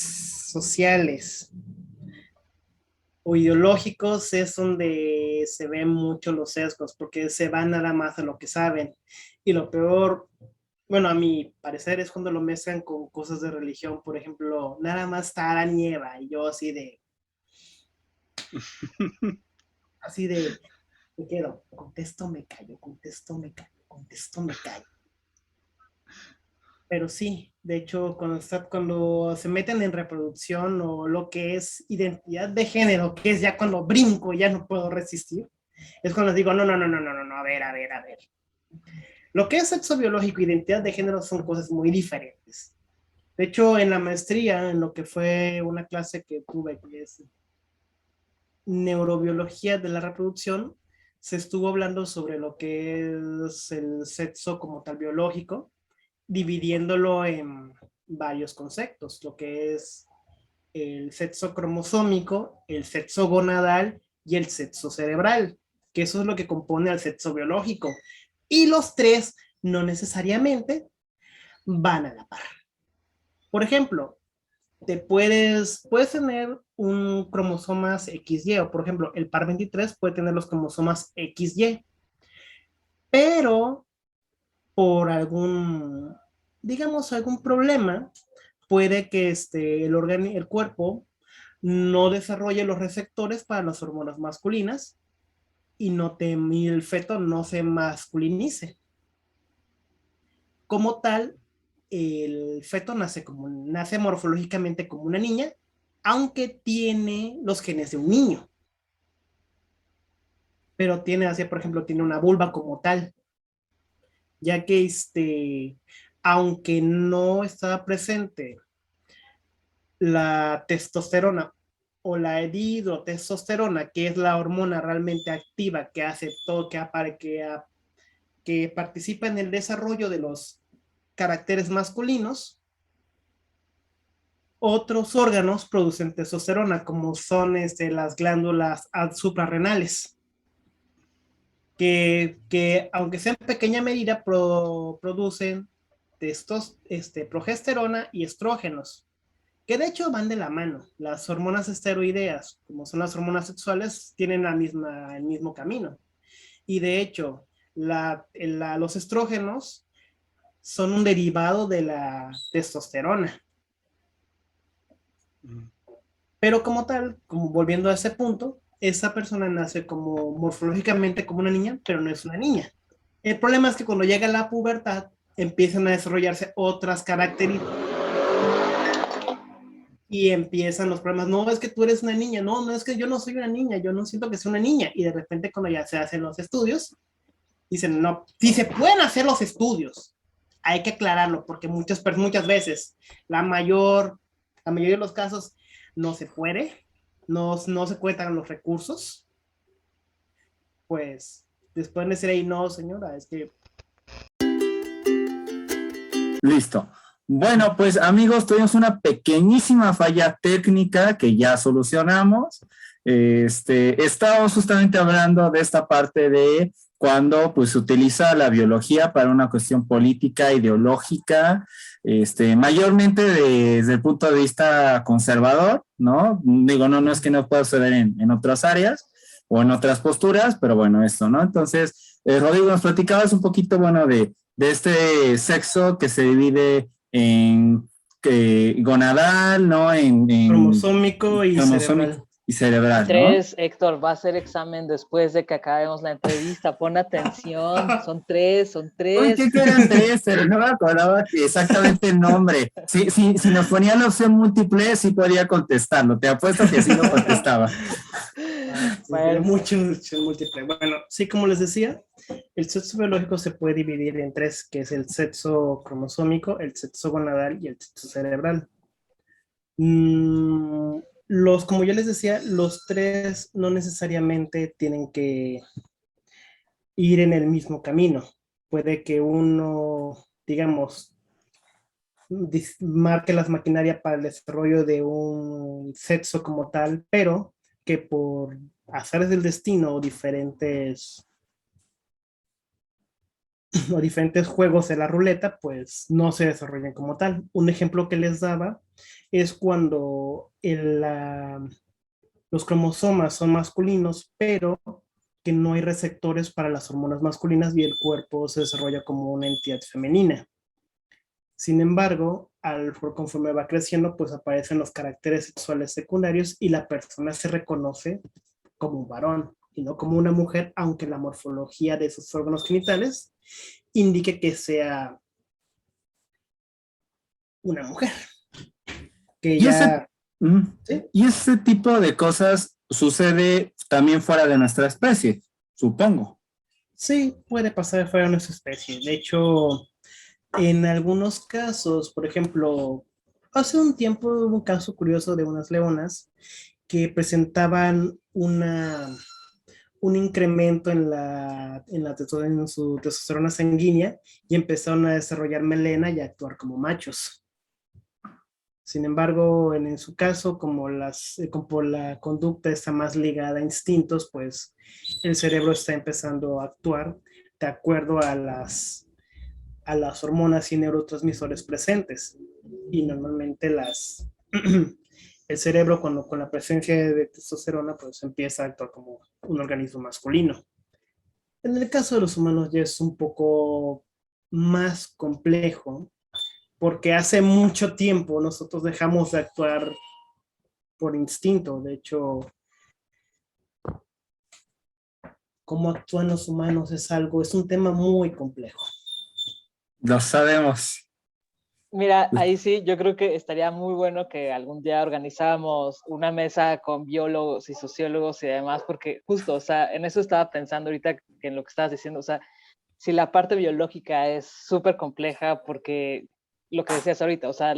sociales o ideológicos, es donde se ven mucho los sesgos, porque se van nada más a lo que saben. Y lo peor, bueno, a mi parecer, es cuando lo mezclan con cosas de religión. Por ejemplo, nada más Tara nieva, y yo así de me quedo, contesto, me callo. Pero sí, de hecho, cuando se meten en reproducción o lo que es identidad de género, que es ya cuando brinco, ya no puedo resistir, es cuando digo, no, a ver. Lo que es sexo biológico e identidad de género son cosas muy diferentes. De hecho, en la maestría, en lo que fue una clase que tuve, que es neurobiología de la reproducción, se estuvo hablando sobre lo que es el sexo como tal biológico, dividiéndolo en varios conceptos, lo que es el sexo cromosómico, el sexo gonadal y el sexo cerebral, que eso es lo que compone al sexo biológico. Y los tres no necesariamente van a la par. Por ejemplo, puedes tener un cromosomas XY, o por ejemplo, el par 23 puede tener los cromosomas XY, pero por algún problema, puede que el cuerpo no desarrolle los receptores para las hormonas masculinas y el feto no se masculinice. Como tal, el feto nace morfológicamente como una niña, aunque tiene los genes de un niño. Pero por ejemplo, tiene una vulva como tal, ya que aunque no está presente la testosterona o la dihidrotestosterona, que es la hormona realmente activa que hace todo, que participa en el desarrollo de los caracteres masculinos, otros órganos producen testosterona, como son las glándulas suprarrenales. que aunque sea en pequeña medida, producen progesterona y estrógenos, que de hecho van de la mano. Las hormonas esteroideas, como son las hormonas sexuales, tienen el mismo camino. Y de hecho, los estrógenos son un derivado de la testosterona. Pero como tal, como volviendo a ese punto, esa persona nace como morfológicamente como una niña, pero no es una niña. El problema es que cuando llega la pubertad, empiezan a desarrollarse otras características y empiezan los problemas. No, es que tú eres una niña. No, no es que yo no soy una niña. Yo no siento que sea una niña. Y de repente cuando ya se hacen los estudios, dicen, no, si se pueden hacer los estudios, hay que aclararlo porque muchas veces, la mayoría de los casos, no se puede, no se cuentan los recursos, pues después de decir ahí, no, señora, es que... Listo. Bueno, pues amigos, tuvimos una pequeñísima falla técnica que ya solucionamos. Estábamos justamente hablando de esta parte de cuando pues se utiliza la biología para una cuestión política, ideológica, mayormente desde el punto de vista conservador, ¿no? Digo, no es que no pueda suceder en otras áreas o en otras posturas, pero bueno, esto, ¿no? Entonces, Rodrigo, nos platicabas un poquito, bueno, de este sexo que se divide en gonadal, ¿no? En cromosómico y cerebral. Y cerebral, ¿no? 3, Héctor, va a hacer examen después de que acabemos la entrevista. Pon atención, son 3. Uy, ¿qué eran 3? Pero no me acordaba exactamente el nombre. Si nos ponía la opción múltiple, sí podía contestarlo. Te apuesto que sí lo contestaba. Bueno, mucho múltiple. Bueno, sí, como les decía, el sexo biológico se puede dividir en 3, que es el sexo cromosómico, el sexo gonadal y el sexo cerebral. Como yo les decía, los 3 no necesariamente tienen que ir en el mismo camino. Puede que uno, digamos, marque las maquinarias para el desarrollo de un sexo como tal, pero que por azares del destino o diferentes juegos de la ruleta, pues no se desarrollan como tal. Un ejemplo que les daba es cuando los cromosomas son masculinos, pero que no hay receptores para las hormonas masculinas y el cuerpo se desarrolla como una entidad femenina. Sin embargo, conforme va creciendo, pues aparecen los caracteres sexuales secundarios y la persona se reconoce como un varón y no como una mujer, aunque la morfología de sus órganos genitales indique que sea una mujer. Y ese tipo de cosas sucede también fuera de nuestra especie, supongo. Sí, puede pasar fuera de nuestra especie. De hecho, en algunos casos, por ejemplo, hace un tiempo hubo un caso curioso de unas leonas que presentaban un incremento en su testosterona sanguínea y empezaron a desarrollar melena y a actuar como machos. Sin embargo, en su caso, como la conducta está más ligada a instintos, pues el cerebro está empezando a actuar de acuerdo a las hormonas y neurotransmisores presentes. Y normalmente el cerebro, con la presencia de testosterona, pues empieza a actuar como un organismo masculino. En el caso de los humanos ya es un poco más complejo, porque hace mucho tiempo nosotros dejamos de actuar por instinto. De hecho, cómo actúan los humanos es un tema muy complejo. Lo sabemos. Mira, ahí sí, yo creo que estaría muy bueno que algún día organizáramos una mesa con biólogos y sociólogos y demás, porque justo, o sea, en eso estaba pensando ahorita que en lo que estabas diciendo, o sea, si la parte biológica es súper compleja, porque lo que decías ahorita, o sea,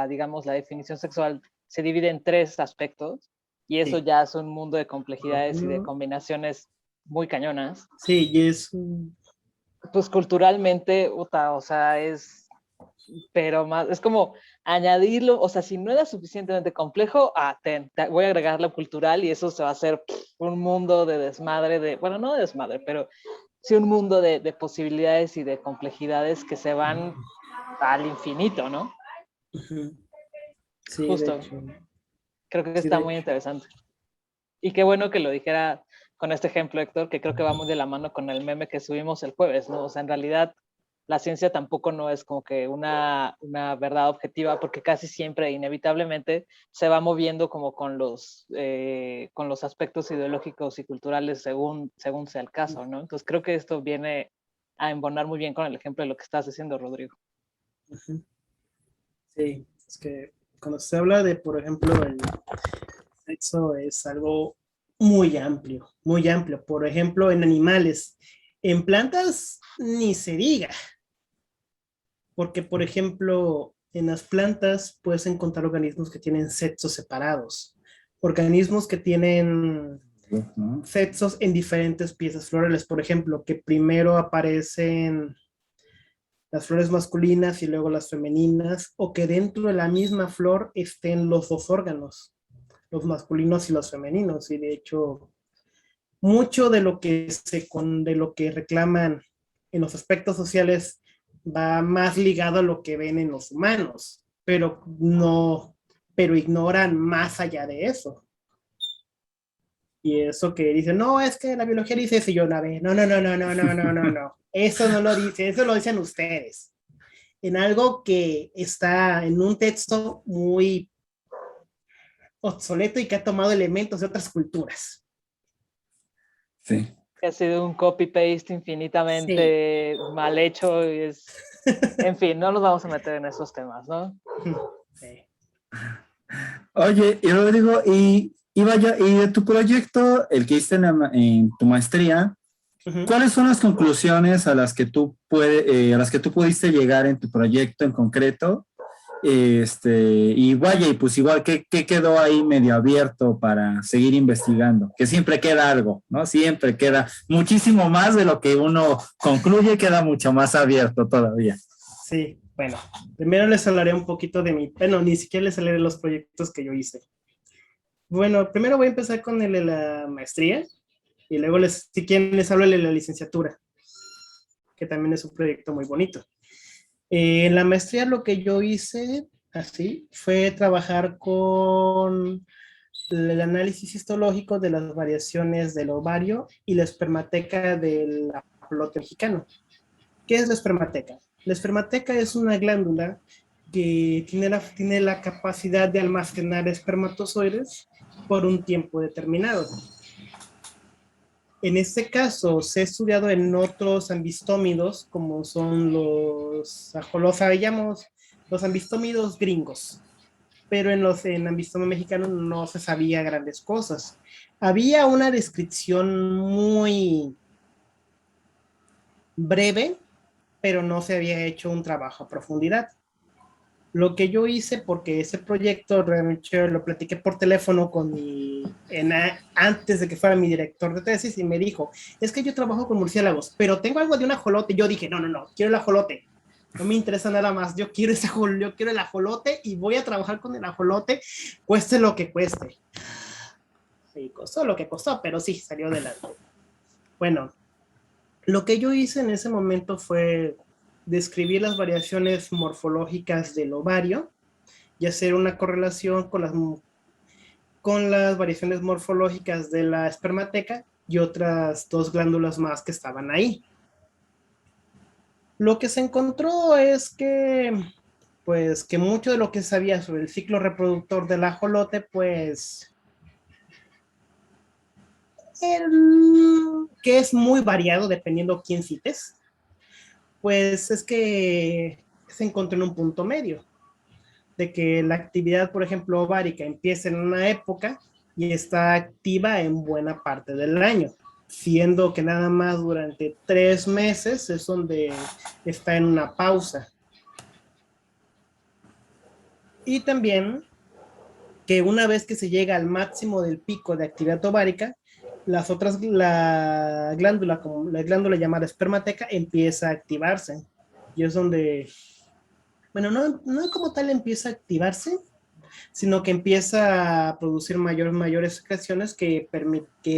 digamos, la definición sexual se divide en 3 aspectos, y eso sí, ya es un mundo de complejidades y de combinaciones muy cañonas. Sí, y es... Pues culturalmente, o sea, es pero más, es como añadirlo, o sea, si no era suficientemente complejo, te voy a agregar lo cultural y eso se va a hacer un mundo de desmadre, bueno, no de desmadre, pero sí un mundo de posibilidades y de complejidades que se van al infinito, ¿no? Sí, Justo. de hecho. Creo que Sí, está de muy hecho. interesante. Y qué bueno que lo dijera con este ejemplo, Héctor, que creo que va muy de la mano con el meme que subimos el jueves, ¿no? O sea, en realidad la ciencia tampoco no es como que una verdad objetiva, porque casi siempre, inevitablemente, se va moviendo como con los aspectos ideológicos y culturales según sea el caso, ¿no? Entonces creo que esto viene a embonar muy bien con el ejemplo de lo que estás diciendo, Rodrigo. Sí, es que cuando se habla de, por ejemplo, el sexo es algo muy amplio, muy amplio. Por ejemplo, en animales, en plantas ni se diga, porque, por ejemplo, en las plantas puedes encontrar organismos que tienen sexos separados, organismos que tienen ¿no? sexos en diferentes piezas florales, por ejemplo, que primero aparecen las flores masculinas y luego las femeninas, o que dentro de la misma flor estén los dos órganos, los masculinos y los femeninos, y de hecho, mucho de lo que de lo que reclaman en los aspectos sociales va más ligado a lo que ven en los humanos, pero ignoran más allá de eso. Y eso que dicen, no, es que la biología dice eso, y yo, no, no. Eso no lo dice, eso lo dicen ustedes. En algo que está en un texto muy obsoleto y que ha tomado elementos de otras culturas. Sí. Que ha sido un copy-paste infinitamente mal hecho. En fin, no nos vamos a meter en esos temas, ¿no? Sí. Oye, y Rodrigo, y vaya, y de tu proyecto, el que hiciste en tu maestría, ¿cuáles son las conclusiones a las que tú pudiste llegar en tu proyecto en concreto? Y vaya, y pues igual, ¿qué quedó ahí medio abierto para seguir investigando? Que siempre queda algo, ¿no? Siempre queda muchísimo más de lo que uno concluye, queda mucho más abierto todavía. Sí, bueno, primero les hablaré un poquito de bueno, ni siquiera les hablaré de los proyectos que yo hice. Bueno, primero voy a empezar con el de la maestría y luego si quieren les hablo de la licenciatura, que también es un proyecto muy bonito. En la maestría lo que yo hice así fue trabajar con el análisis histológico de las variaciones del ovario y la espermateca del ajolote mexicano. ¿Qué es la espermateca? La espermateca es una glándula que tiene la capacidad de almacenar espermatozoides por un tiempo determinado. En este caso, se ha estudiado en otros ambistómidos, como son los ambistómidos gringos, pero en ambistomio mexicano no se sabía grandes cosas. Había una descripción muy breve, pero no se había hecho un trabajo a profundidad. Lo que yo hice, porque ese proyecto realmente lo platiqué por teléfono con antes de que fuera mi director de tesis, y me dijo, es que yo trabajo con murciélagos, pero tengo algo de un ajolote. Yo dije, no, quiero el ajolote. No me interesa nada más, yo quiero el ajolote y voy a trabajar con el ajolote, cueste lo que cueste. Sí, costó lo que costó, pero sí, salió adelante. Bueno, lo que yo hice en ese momento fue describir las variaciones morfológicas del ovario y hacer una correlación con las variaciones morfológicas de la espermateca y otras dos glándulas más que estaban ahí. Lo que se encontró es que mucho de lo que se sabía sobre el ciclo reproductor del ajolote, pues, que es muy variado dependiendo quién cites, pues es que se encontró en un punto medio, de que la actividad, por ejemplo, ovárica empieza en una época y está activa en buena parte del año, siendo que nada más durante 3 meses es donde está en una pausa. Y también que una vez que se llega al máximo del pico de actividad ovárica, la glándula llamada espermateca empieza a activarse. Y es donde Bueno, no como tal empieza a activarse, sino que empieza a producir mayores secreciones que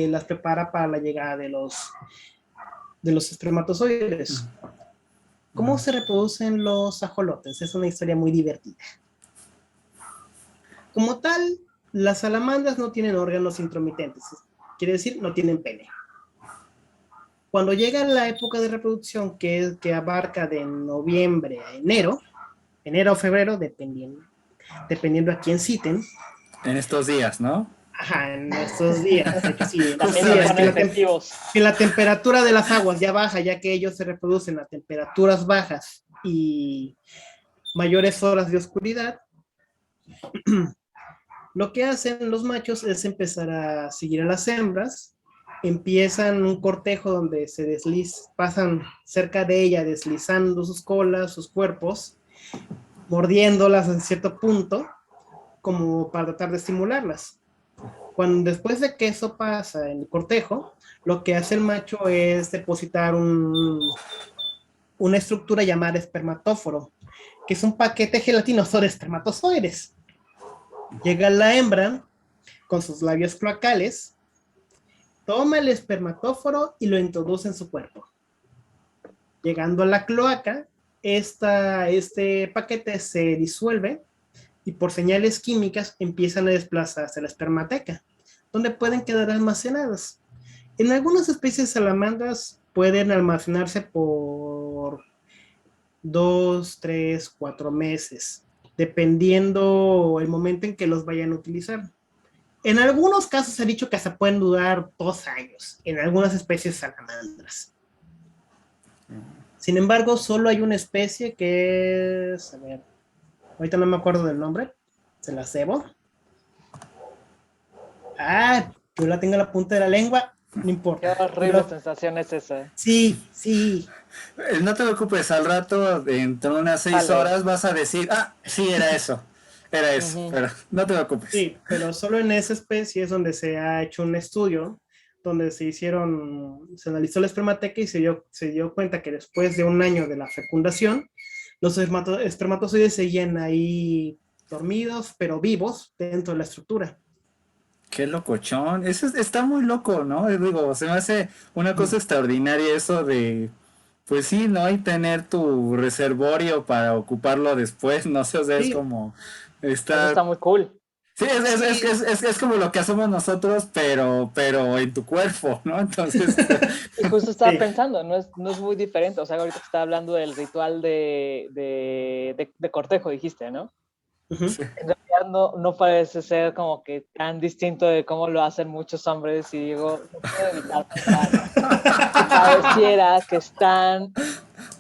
las prepara para la llegada de los espermatozoides. ¿Cómo se reproducen los ajolotes? Es una historia muy divertida. Como tal, las salamandras no tienen órganos intromitentes, quiere decir, no tienen pene. Cuando llega la época de reproducción, que abarca de noviembre a enero o febrero, dependiendo a quién citen. En estos días, ¿no? Ajá, en estos días. De que sí, que la temperatura de las aguas ya baja, ya que ellos se reproducen a temperaturas bajas y mayores horas de oscuridad. Lo que hacen los machos es empezar a seguir a las hembras, empiezan un cortejo donde pasan cerca de ella deslizando sus colas, sus cuerpos, mordiéndolas en cierto punto, como para tratar de estimularlas. Después de que eso pasa en el cortejo, lo que hace el macho es depositar una estructura llamada espermatóforo, que es un paquete gelatinoso de espermatozoides. Llega la hembra con sus labios cloacales, toma el espermatóforo y lo introduce en su cuerpo. Llegando a la cloaca, este paquete se disuelve y por señales químicas empiezan a desplazarse a la espermateca, donde pueden quedar almacenadas. En algunas especies de salamandras pueden almacenarse por 2, 3, 4 meses, dependiendo el momento en que los vayan a utilizar. En algunos casos se ha dicho que hasta pueden durar 2 años, en algunas especies salamandras. Sin embargo, solo hay una especie que es, a ver, ahorita no me acuerdo del nombre, se la cebo. Yo la tengo en la punta de la lengua, no importa. Qué horrible sensación es esa. Sí. No te preocupes, al rato, dentro de unas 6 horas, vas a decir, sí, era eso, pero no te preocupes. Sí, pero solo en esa especie es donde se ha hecho un estudio, donde se analizó la espermateca y se dio cuenta que después de 1 año de la fecundación, los espermatozoides seguían ahí dormidos, pero vivos dentro de la estructura. Qué locochón. Eso está muy loco, ¿no? Digo, se me hace una cosa extraordinaria eso de, pues sí, ¿no? Y tener tu reservorio para ocuparlo después, no sé, o sea, Sí. es como Eso está muy cool. Sí, es como lo que hacemos nosotros, pero en tu cuerpo, ¿no? Entonces. Y justo estaba pensando, no es muy diferente. O sea, ahorita que estaba hablando del ritual de cortejo, dijiste, ¿no? Sí. En realidad no parece ser como que tan distinto de cómo lo hacen muchos hombres, y digo, no puedo evitar pensar que pareciera que están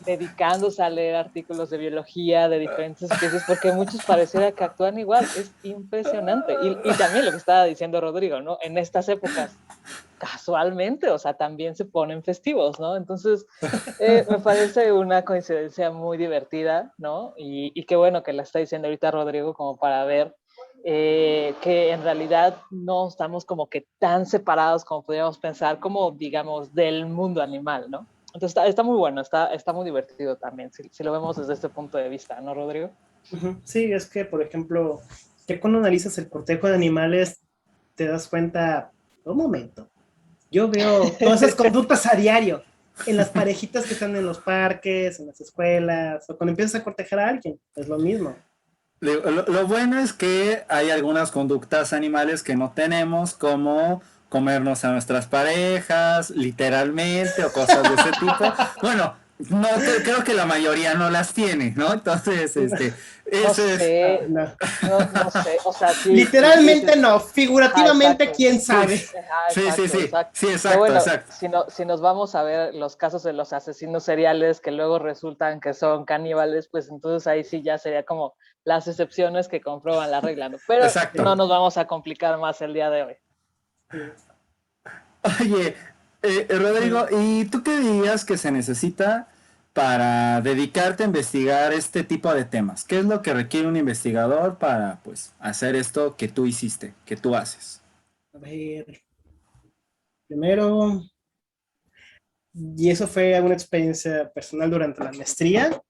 dedicándose a leer artículos de biología de diferentes especies, porque muchos pareciera que actúan igual. Es impresionante. Y también lo que estaba diciendo Rodrigo, ¿no? En estas épocas, casualmente, o sea, también se ponen festivos, ¿no? Entonces, me parece una coincidencia muy divertida, ¿no? Y qué bueno que la está diciendo ahorita Rodrigo, como para ver que en realidad no estamos como que tan separados como podríamos pensar, como, digamos, del mundo animal, ¿no? Entonces está muy bueno, está muy divertido también, si lo vemos desde este punto de vista, ¿no, Rodrigo? Sí, es que, por ejemplo, que cuando analizas el cortejo de animales, te das cuenta, un momento, yo veo todas esas conductas a diario, en las parejitas que están en los parques, en las escuelas, o cuando empiezas a cortejar a alguien, es lo mismo. Lo bueno es que hay algunas conductas animales que no tenemos, como comernos a nuestras parejas, literalmente, o cosas de ese tipo. Bueno, no, creo que la mayoría no las tiene, ¿no? Entonces, no sé, o sea, sí. Literalmente no, figurativamente, quién sabe. Sí, exacto. Pero bueno, exacto. Si nos vamos a ver los casos de los asesinos seriales que luego resultan que son caníbales, pues entonces ahí sí ya sería como las excepciones que comprueban la regla, ¿no? Pero no nos vamos a complicar más el día de hoy. Oye, Rodrigo, ¿y tú qué dirías que se necesita para dedicarte a investigar este tipo de temas? ¿Qué es lo que requiere un investigador para, pues, hacer esto que tú hiciste, que tú haces? A ver, primero, y eso fue una experiencia personal durante la maestría,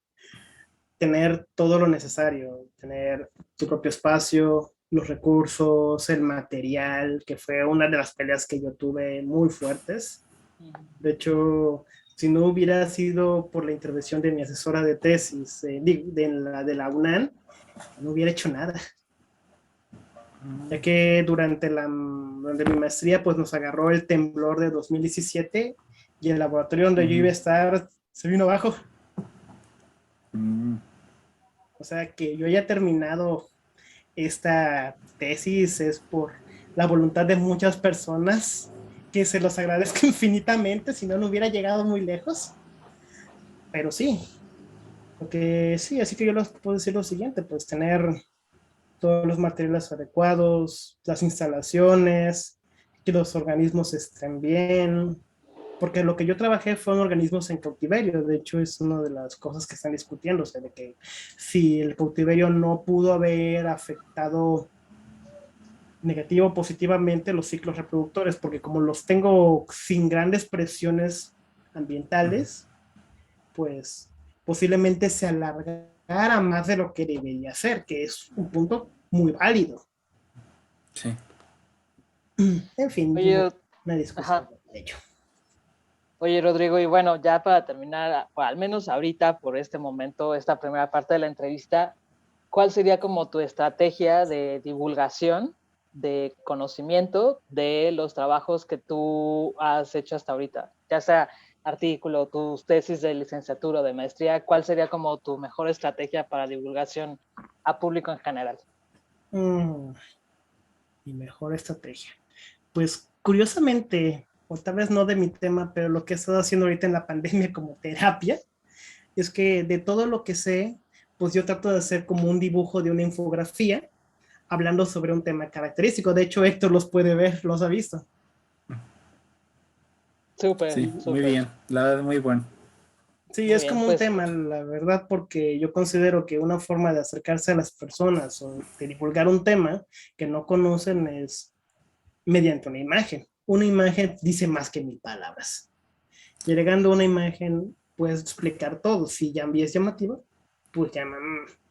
tener todo lo necesario, tener tu propio espacio, los recursos, el material, que fue una de las peleas que yo tuve muy fuertes. De hecho, si no hubiera sido por la intervención de mi asesora de tesis, de la UNAM, no hubiera hecho nada. Ya que durante mi maestría pues nos agarró el temblor de 2017 y el laboratorio donde yo iba a estar se vino abajo. O sea que yo haya terminado esta tesis es por la voluntad de muchas personas, que se los agradezco infinitamente, si no, no hubiera llegado muy lejos. Pero sí, porque sí, así que yo les puedo decir lo siguiente, pues tener todos los materiales adecuados, las instalaciones, que los organismos estén bien, porque lo que yo trabajé fueron organismos en cautiverio. De hecho es una de las cosas que están discutiéndose, de que si el cautiverio no pudo haber afectado negativo o positivamente los ciclos reproductores, porque como los tengo sin grandes presiones ambientales, pues posiblemente se alargara más de lo que debería ser, que es un punto muy válido. Sí. En fin, Oye, una discusión de ello. Oye, Rodrigo, y bueno, ya para terminar, o al menos ahorita, por este momento, esta primera parte de la entrevista, ¿cuál sería como tu estrategia de divulgación, de conocimiento de los trabajos que tú has hecho hasta ahorita? Ya sea artículo, tus tesis de licenciatura o de maestría, ¿cuál sería como tu mejor estrategia para divulgación a público en general? Mi mejor estrategia. Pues curiosamente, o tal vez no de mi tema, pero lo que he estado haciendo ahorita en la pandemia como terapia, es que de todo lo que sé, pues yo trato de hacer como un dibujo de una infografía, hablando sobre un tema característico. De hecho, Héctor los puede ver, los ha visto. Súper, Sí, súper. muy bien, la verdad, muy bueno. Sí, Muy es bien, como pues, un tema, la verdad, porque yo considero que una forma de acercarse a las personas o de divulgar un tema que no conocen es mediante una imagen. Una imagen dice más que 1000 palabras. Y agregando una imagen, puedes explicar todo. Si ya es llamativa, pues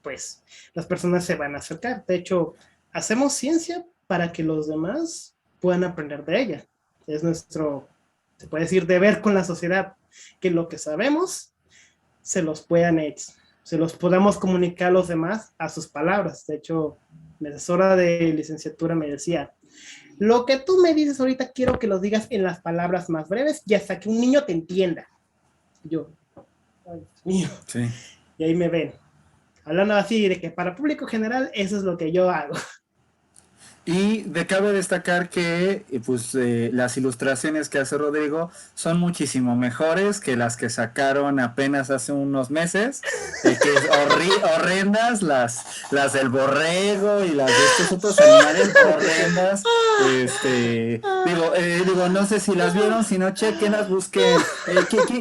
pues las personas se van a acercar. De hecho, hacemos ciencia para que los demás puedan aprender de ella. Es nuestro, se puede decir, deber con la sociedad, que lo que sabemos se los podamos comunicar a los demás a sus palabras. De hecho, mi asesora de licenciatura me decía, lo que tú me dices ahorita quiero que lo digas en las palabras más breves y hasta que un niño te entienda. Yo, ay, Dios mío. Sí. Y ahí me ven, hablando así de que para público general eso es lo que yo hago. Y cabe destacar que pues, las ilustraciones que hace Rodrigo son muchísimo mejores que las que sacaron apenas hace unos meses, que es horrendas, las las y las de estos otros animales horrendas. Digo, no sé si las vieron, si no, chequenlas, busquen.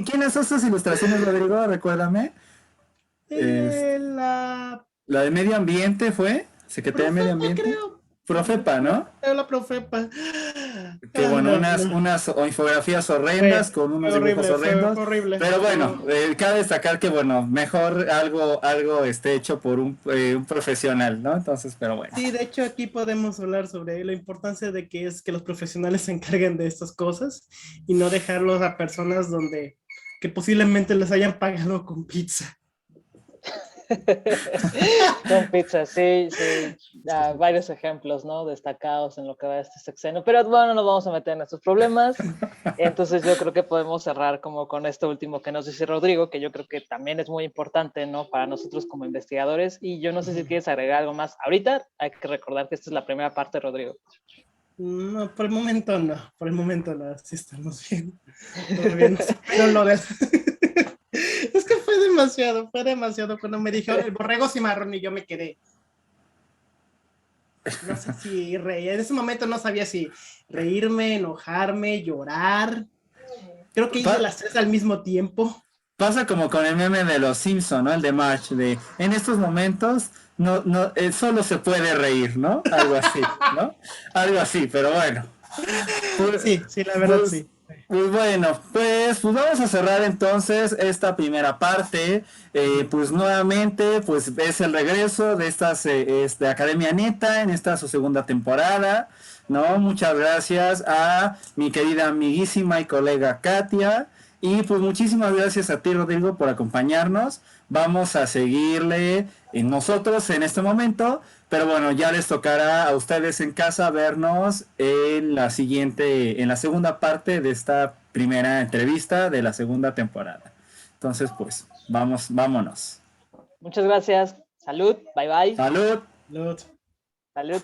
¿Quiénes son estas ilustraciones, Rodrigo? Recuérdame. La La de Medio Ambiente fue, Secretaría de Medio Ambiente. Creo. Profepa, ¿no? La Profepa. Que bueno, unas infografías horrendas con unos dibujos horrendos. Horrible. Pero bueno, cabe destacar que bueno, mejor algo hecho por un profesional, ¿no? Entonces, pero bueno. Sí, de hecho aquí podemos hablar sobre la importancia de que es que los profesionales se encarguen de estas cosas y no dejarlos a personas que posiblemente les hayan pagado con pizza. Con pizza, sí. Varios ejemplos, ¿no? Destacados en lo que va este sexenio. Pero bueno, no nos vamos a meter en estos problemas. Entonces yo creo que podemos cerrar como con esto último que nos dice Rodrigo, que yo creo que también es muy importante, ¿no? Para nosotros como investigadores. Y yo no sé si quieres agregar algo más. Ahorita hay que recordar que esta es la primera parte, Rodrigo. No, por el momento no. Sí estamos bien. Todo bien. Pero lo de... Es que fue demasiado cuando me dijeron el borrego cimarrón y yo me quedé. No sé si reír. En ese momento no sabía si reírme, enojarme, llorar. Creo que hice las tres al mismo tiempo. Pasa como con el meme de los Simpson, ¿no? El de March, en estos momentos no solo se puede reír, ¿no? Algo así, ¿no? Algo así, pero bueno. Sí, la verdad sí. Pues bueno, pues vamos a cerrar entonces esta primera parte. Pues nuevamente, pues es el regreso de estas de Academia Neta en esta su segunda temporada, ¿no? Muchas gracias a mi querida amiguísima y colega Katia. Y pues muchísimas gracias a ti, Rodrigo, por acompañarnos. Vamos a seguirle nosotros en este momento, pero bueno, ya les tocará a ustedes en casa vernos en la segunda parte de esta primera entrevista de la segunda temporada. Entonces, pues, vámonos. Muchas gracias. Salud. Bye bye. Salud. Salud. Salud.